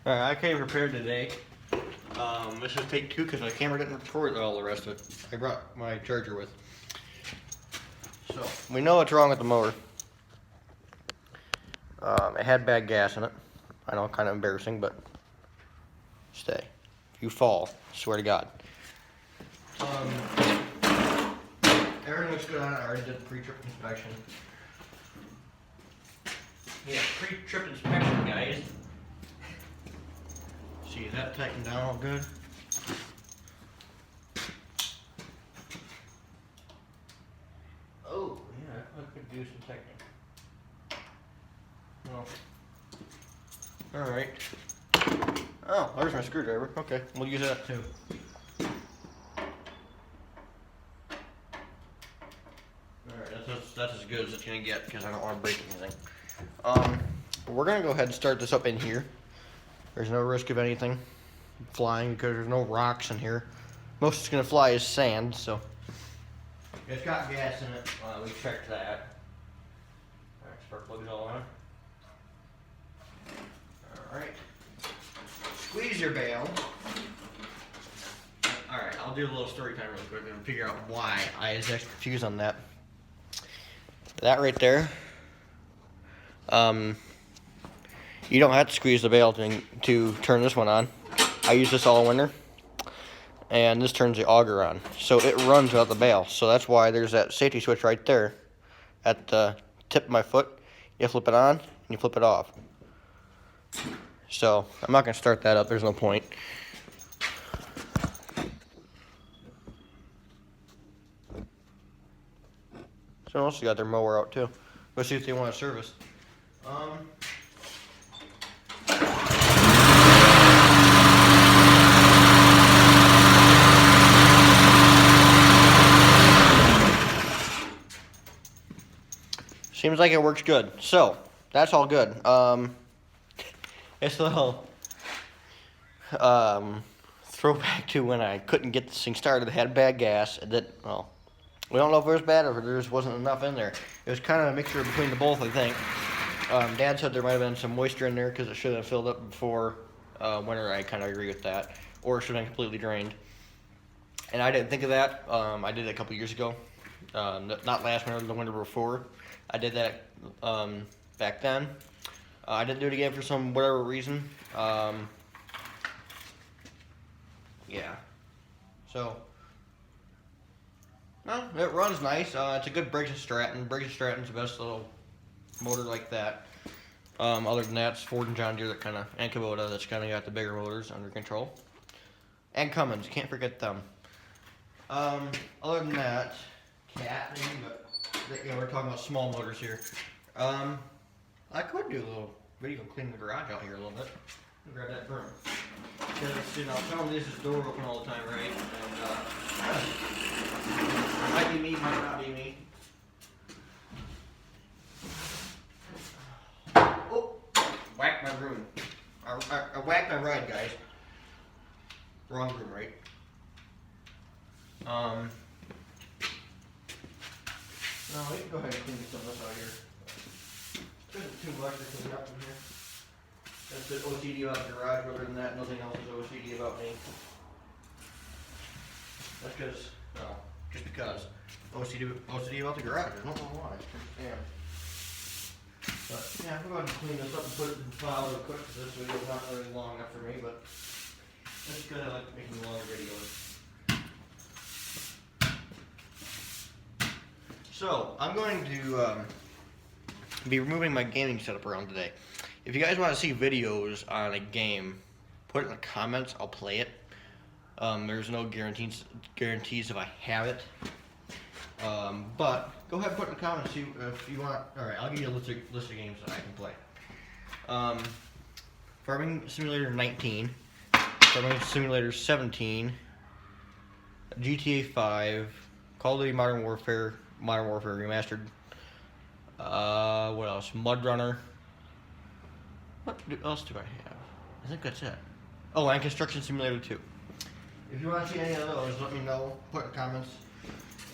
Alright, I came prepared today. This is take two because my camera didn't record all the rest of it. I brought my charger with. So, we know what's wrong with the mower. It had bad gas in it. I know, kind of embarrassing, but stay. If you fall, swear to God. Everything looks good on it. I already did the pre-trip inspection. Yeah, pre-trip inspection, guys. See, is that tightened down all good? Oh, yeah, I could do some tightening. Well, alright. Oh, there's my screwdriver. Okay, we'll use that too. Alright, that's as good as it's gonna get because I don't want to break anything. We're gonna go ahead and start this up in here. There's no risk of anything flying because there's no rocks in here. Most it's gonna fly is sand, so. It's got gas in it. We checked that. Alright, spark plugs all on. Alright. Squeeze your bail. Alright, I'll do a little story time real quick and figure out why I was actually confused on that. That right there. You don't have to squeeze the bail to turn this one on. I use this all winter. And this turns the auger on. So it runs without the bail. So that's why there's that safety switch right there at the tip of my foot. You flip it on and you flip it off. So I'm not going to start that up. There's no point. Someone else has got their mower out too. Let's see if they want to service. Seems like it works good. So, that's all good. It's a little throwback to when I couldn't get this thing started. It had bad gas. Well, we don't know if it was bad or if there just wasn't enough in there. It was kind of a mixture between the both, I think. Dad said there might have been some moisture in there because it should have filled up before winter. I kind of agree with that. Or it should have been completely drained. And I didn't think of that. I did it a couple years ago. Not last winter, the winter before. I did that back then. I didn't do it again for some whatever reason. Yeah. So, no, it runs nice. It's a good Briggs & Stratton. Briggs & Stratton's the best little motor like that. Other than that, it's Ford and John Deere that kind of, and Kubota that's kind of got the bigger motors under control. And Cummins, can't forget them. Other than that, Cat, maybe, but we're talking about small motors here. I could do a little video cleaning the garage out here a little bit. Grab that broom. Because, you know, some of this is door open all the time, right? And, might be me, might not be me. Oh! Whacked my broom. I whacked my ride, guys. Wrong broom, right? No, we can go ahead and clean some of this out here. There isn't too much to clean up in here. That's the OCD about the garage. Other than that, nothing else is OCD about me. That's because, well, just because. OCD about the garage. I don't know why. Yeah. But, yeah, I'm going to clean this up and put it in the file real quick because this video is not really long enough for me, but that's good. I like making longer videos. So, I'm going to be removing my gaming setup around today. If you guys want to see videos on a game, put it in the comments, I'll play it. There's no guarantees if I have it. But, go ahead and put it in the comments see if you want. Alright, I'll give you a list of games that I can play. Farming Simulator 19, Farming Simulator 17, GTA 5, Call of Duty Modern Warfare Remastered. What else? Mud Runner. What else do I have? I think that's it. Oh, and Construction Simulator 2. If you want to see any of those, let me know. Put in the comments.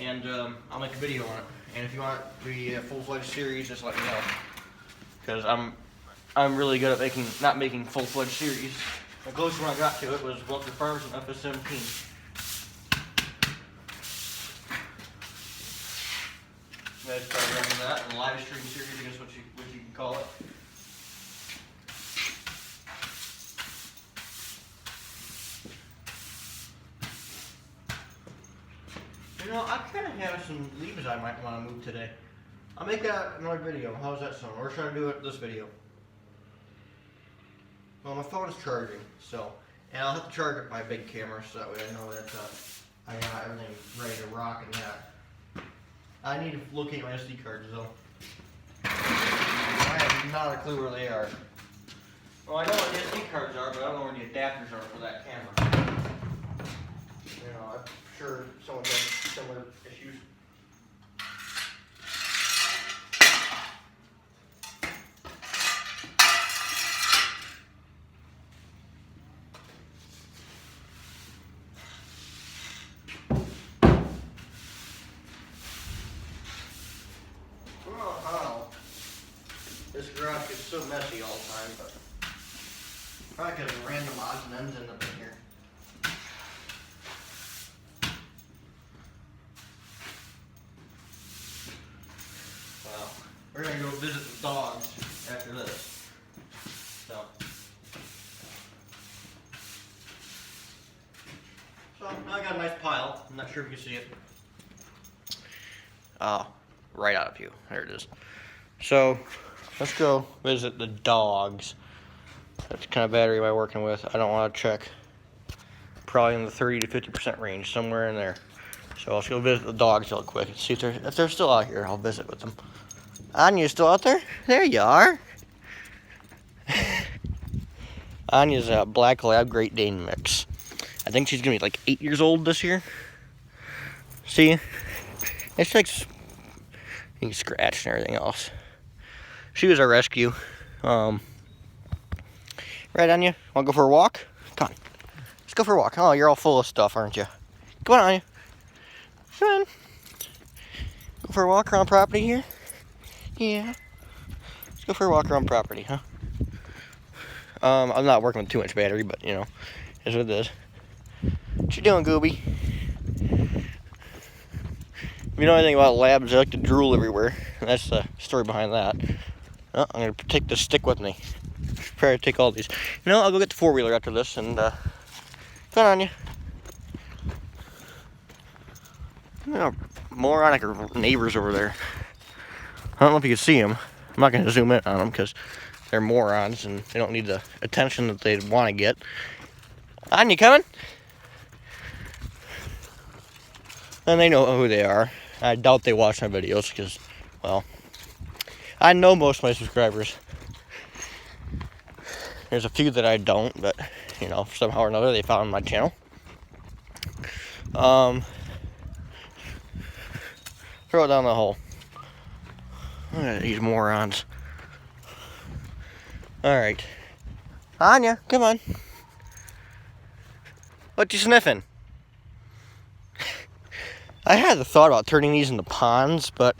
And I'll make a video on it. And if you want the full-fledged series, just let me know. Because I'm really good at not making full-fledged series. The closest one I got to it was Walter Farms and FS17. I started running that in live stream series, I guess what you can call it. You know, I kind of have some leaves I might want to move today. I'll make that another video. How's that sound? Or should I do it this video? Well, my phone is charging, so, and I'll have to charge up my big camera so that way I know that I got everything ready to rock and that. I need to locate my SD cards though. I have not a clue where they are. Well, I know where the SD cards are, but I don't know where the adapters are for that camera. You know, I'm sure someone has similar issues. This garage gets so messy all the time, but probably because of random odds and ends end up in here. Well, we're gonna go visit the dogs after this. So I got a nice pile. I'm not sure if you can see it. Oh, right out of view. There it is. So let's go visit the dogs. That's the kind of battery am I working with. I don't want to check. Probably in the 30 to 50% range, somewhere in there. So let's go visit the dogs real quick and see if they're still out here. I'll visit with them. Anya's still out there? There you are. Anya's a black lab Great Dane mix. I think she's gonna be like 8 years old this year. See? It's like scratched and everything else. She was our rescue. Right, Anya? Wanna go for a walk? Come on. Let's go for a walk. Oh, you're all full of stuff, aren't you? Come on, Anya. Come on. Go for a walk around property here? Yeah. Let's go for a walk around property, huh? I'm not working with too much battery, but, you know, is what it is. What you doing, Gooby? If you know anything about labs, they like to drool everywhere. And that's the story behind that. Oh, I'm going to take this stick with me. Try to take all these. You know, I'll go get the four-wheeler after this and come on, you. You know, moronic neighbors over there. I don't know if you can see them. I'm not going to zoom in on them because they're morons and they don't need the attention that they want to get. Anya, coming? And they know who they are. I doubt they watch my videos because, well, I know most of my subscribers. There's a few that I don't, but, you know, somehow or another they found my channel. Throw it down the hole. Look at these morons. Alright. Anya, come on. What you sniffing? I had the thought about turning these into ponds, but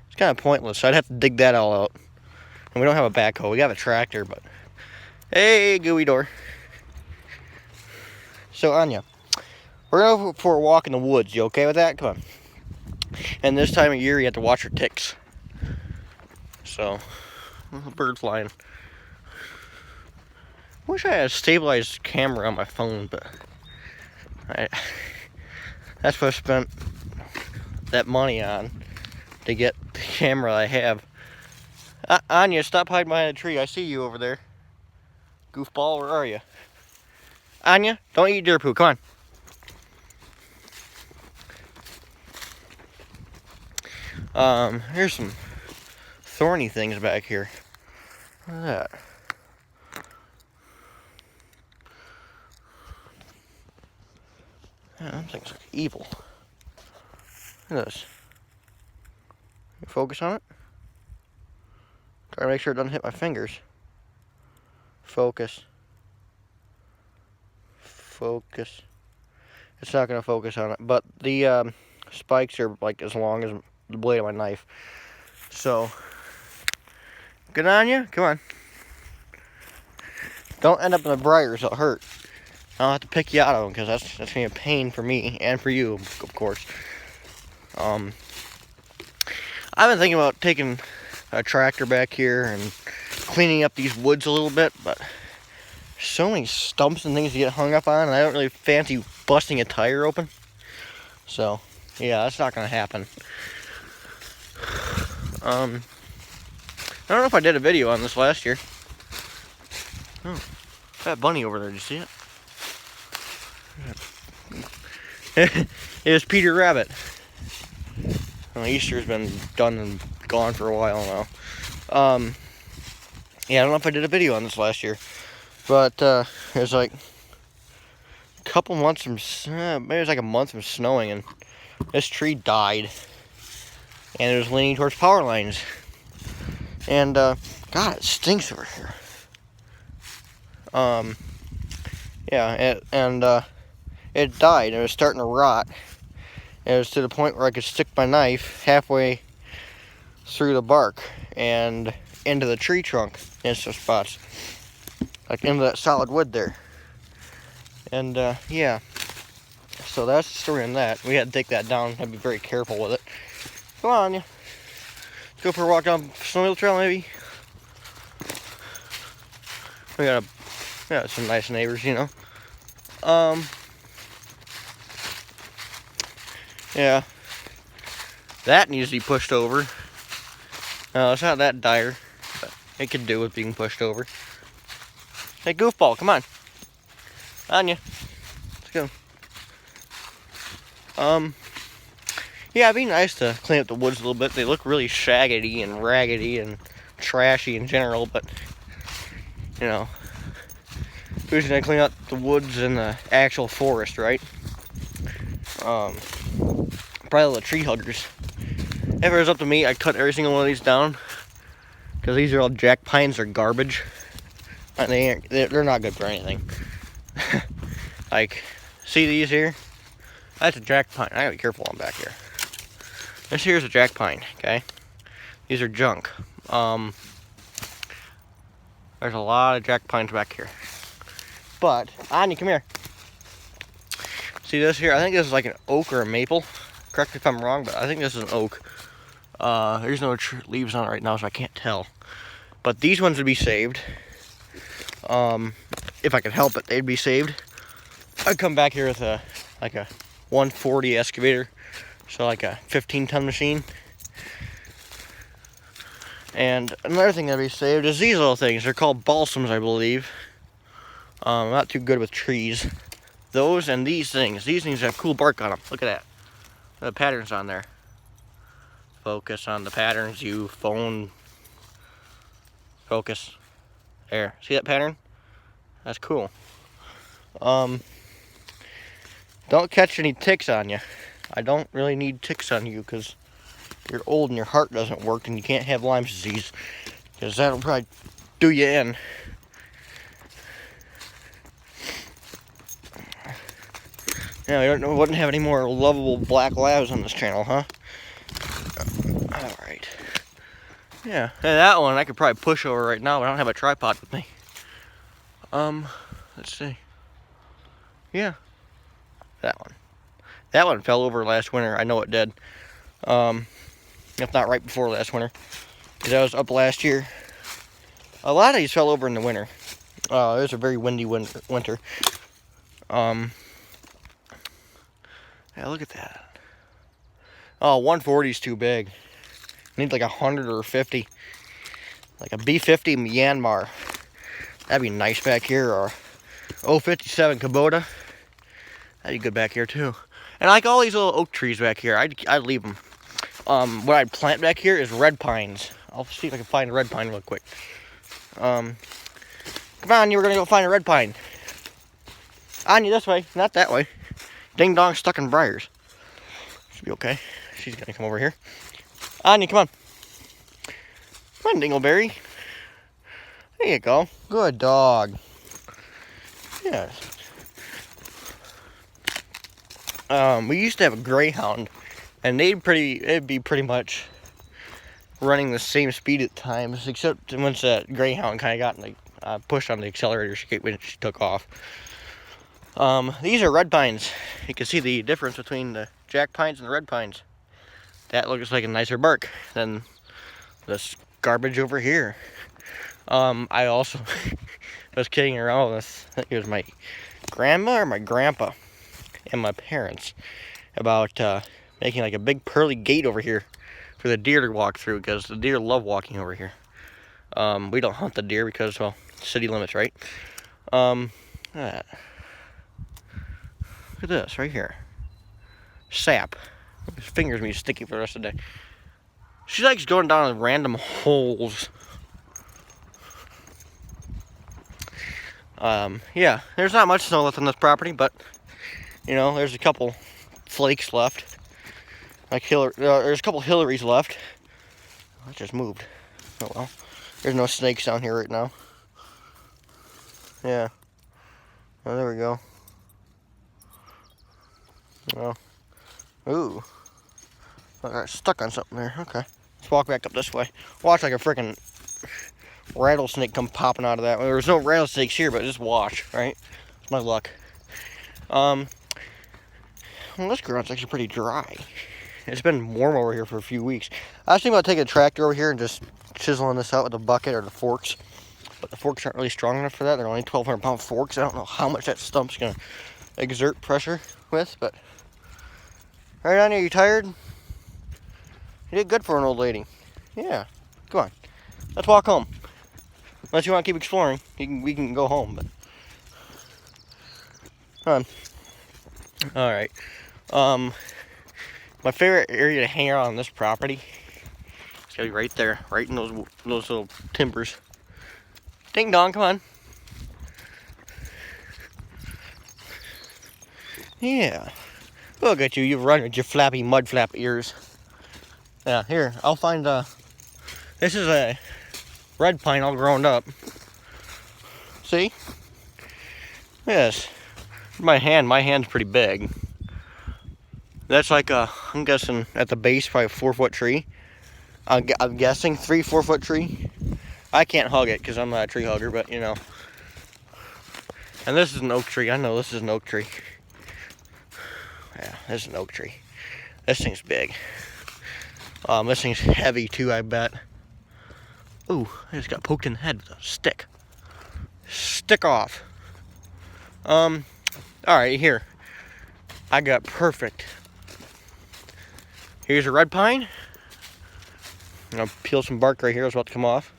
it's kind of pointless. So I'd have to dig that all out. And we don't have a backhoe. We got a tractor, but hey, gooey door. So Anya, we're gonna go for a walk in the woods. You okay with that? Come on. And this time of year, you have to watch your ticks. So, bird flying. Wish I had a stabilized camera on my phone, but that's what I spent that money on to get the camera I have. Anya, stop hiding behind a tree. I see you over there. Goofball, where are you? Anya, don't eat deer poo. Come on. Here's some thorny things back here. Look at that. Yeah, them things are evil. Look at this. Focus on it. Try to make sure it doesn't hit my fingers. Focus. Focus. It's not going to focus on it. But the spikes are like as long as the blade of my knife. So, Good on you? Come on. Don't end up in the briars, it'll hurt. I'll have to pick you out of them because that's going to be a pain for me and for you, of course. I've been thinking about taking a tractor back here and cleaning up these woods a little bit, but so many stumps and things to get hung up on, and I don't really fancy busting a tire open. So, yeah, that's not going to happen. I don't know if I did a video on this last year. Oh, that bunny over there, did you see it? It was Peter Rabbit. Well, Easter's been done and gone for a while now. Yeah, I don't know if I did a video on this last year, but it was like a couple months from, maybe it was like a month from snowing, and this tree died, and it was leaning towards power lines. And God, it stinks over here. Yeah, it died, and it was starting to rot. It was to the point where I could stick my knife halfway through the bark and into the tree trunk in some spots, like into that solid wood there. And yeah, so that's the story on that. We had to take that down. Had to be very careful with it. Come on, Anya. Let's go for a walk down Snowmobile Trail, maybe. We got some nice neighbors, you know. Yeah, that needs to be pushed over. It's not that dire, but it could do with being pushed over. Hey, goofball, come on. Anya, let's go. Yeah, it'd be nice to clean up the woods a little bit. They look really shaggy and raggedy and trashy in general, but, you know, who's gonna clean up the woods in the actual forest, right? Probably the tree huggers. If it was up to me, I'd cut every single one of these down, because these are all jack pines. Are garbage, and they're not good for anything. Like, see these here? That's a jack pine. I gotta be careful on back here. This here's a jack pine. Okay, these are junk. There's a lot of jack pines back here. But Anya, come here. See this here? I think this is like an oak or a maple. Correct me if I'm wrong, but I think this is an oak. There's no leaves on it right now, so I can't tell. But these ones would be saved. If I could help it, they'd be saved. I'd come back here with a 140 excavator, so like a 15-ton machine. And another thing that'd be saved is these little things. They're called balsams, I believe. I'm not too good with trees. Those and these things. These things have cool bark on them. Look at that. The patterns on there. Focus on the patterns, you phone. Focus. There. See that pattern? That's cool. Don't catch any ticks on you. I don't really need ticks on you because you're old and your heart doesn't work and you can't have Lyme disease, because that'll probably do you in. Yeah, we wouldn't have any more lovable black labs on this channel, huh? Alright. Yeah, and that one I could probably push over right now, but I don't have a tripod with me. Let's see. Yeah. That one. That one fell over last winter. I know it did. If not right before last winter. Because I was up last year. A lot of these fell over in the winter. It was a very windy winter. Yeah, look at that. Oh, 140 is too big. I need like 100 or 50. Like a B50 Myanmar. That'd be nice back here. Or 057 Kubota. That'd be good back here too. And I like all these little oak trees back here. I'd leave them. What I'd plant back here is red pines. I'll see if I can find a red pine real quick. Come on, you were gonna go find a red pine. Anya, this way, not that way. Ding dong, stuck in briars. Should be okay. She's gonna come over here. Anya, come on. Come on, Dingleberry. There you go. Good dog. Yes. We used to have a greyhound, and it'd be pretty much running the same speed at times, except once that Greyhound kind of got like pushed on the accelerator when she took off. These are red pines. You can see the difference between the jack pines and the red pines. That looks like a nicer bark than this garbage over here. I also was kidding around with this. It was my grandma or my grandpa and my parents about making like a big pearly gate over here for the deer to walk through, because the deer love walking over here. We don't hunt the deer because, well, city limits, right? Look at this right here. Sap. His fingers be sticky for the rest of the day. She likes going down in random holes. Yeah, there's not much snow left on this property, but you know, there's a couple flakes left. Like there's a couple Hillarys left. I just moved. Oh well. There's no snakes down here right now. Yeah. Oh, there we go. Oh. Ooh. I got stuck on something there. Okay. Let's walk back up this way. Watch like a freaking rattlesnake come popping out of that. Well, there's no rattlesnakes here, but just watch, right? It's my luck. Well, this ground's actually pretty dry. It's been warm over here for a few weeks. I was thinking about taking a tractor over here and just chiseling this out with a bucket or the forks. But the forks aren't really strong enough for that. They're only 1,200-pound forks. I don't know how much that stump's going to exert pressure with, but... All right, Anya, you tired? You did good for an old lady. Yeah. Come on. Let's walk home. Unless you want to keep exploring, we can go home, but... Come on. All right. My favorite area to hang out on this property, it's gotta be right there, right in those little timbers. Ding dong, come on. Yeah. Look at you, you run with your flappy mud flap ears. Yeah, here, I'll find this is a red pine all grown up. See? Yes. My hand's pretty big. That's like I'm guessing at the base, probably a 4-foot tree. I'm guessing 3-4 foot tree. I can't hug it because I'm not a tree hugger, but you know. And this is an oak tree. I know this is an oak tree. Yeah, this is an oak tree. This thing's big. This thing's heavy too, I bet. Ooh, I just got poked in the head with a stick. Stick off. Alright, here. I got perfect. Here's a red pine. I'm gonna peel some bark right here. It's about to come off.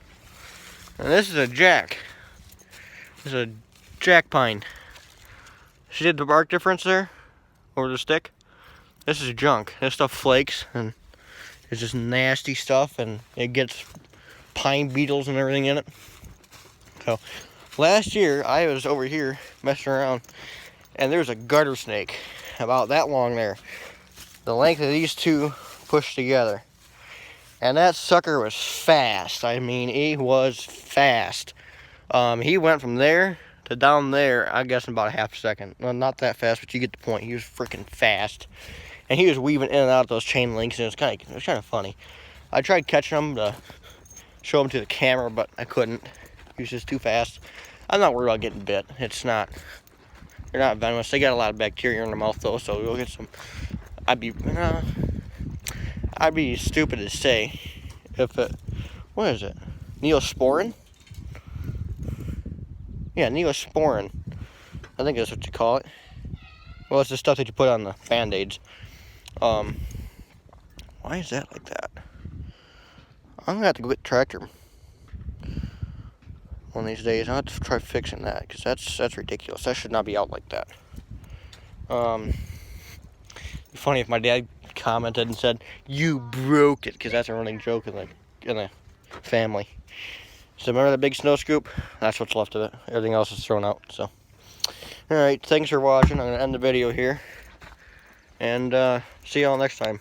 And this is a jack. This is a jack pine. See the bark difference there? Over the stick? This is junk. This stuff flakes and it's just nasty stuff, and it gets pine beetles and everything in it. So last year I was over here messing around and there was a garter snake about that long there. The length of these two pushed together. And that sucker was fast. I mean, he was fast. He went from there to down there, I guess, in about a half a second. Well, not that fast, but you get the point. He was freaking fast. And he was weaving in and out of those chain links, and it was kind of funny. I tried catching him to show him to the camera, but I couldn't. He was just too fast. I'm not worried about getting bit. It's not... They're not venomous. They got a lot of bacteria in their mouth, though, so you'll get some... I'd be stupid to say if it... What is it? Neosporin? Yeah, Neosporin. I think that's what you call it. Well, it's the stuff that you put on the Band-Aids. Why is that like that? I'm gonna have to go get the tractor one of these days. I'll have to try fixing that, because that's ridiculous. That should not be out like that. It'd be funny if my dad commented and said, "You broke it," because that's a running joke in the family. So remember that big snow scoop? That's what's left of it. Everything else is thrown out. So, all right, thanks for watching. I'm gonna end the video here, and see y'all next time.